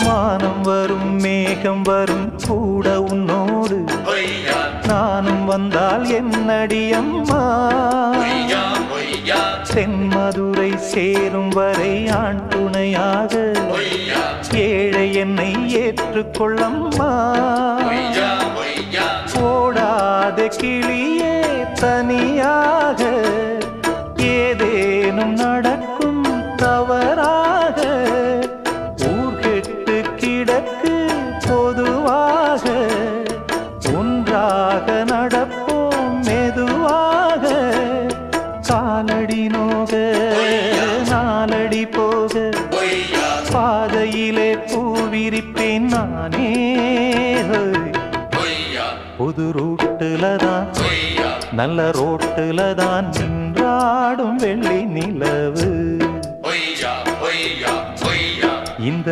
வானம் வரும் மேகம் வரும் கூட உன்னோடு நானும் வந்தால் என்னடி அம்மா தென்மதுரை சேரும் வரை ஆண் துணையாக ஏழை என்னை ஏற்றுக்கொள்ளம்மா ஓடாத கிளியே தனியாக ஏதேனும் நடக்கும் தவறாக ஊர்கெட்டு கிடக்கு பொதுவாக ஒன்றாக நடப்போம் மெதுவாக காலடி நோக நாலடி போக பாதையிலே பூவிரிப்பேன் நானே புது ரூட்டுல தான் நல்ல ரோட்டுல தான் நின்றாடும் வெள்ளி நிலவு இந்த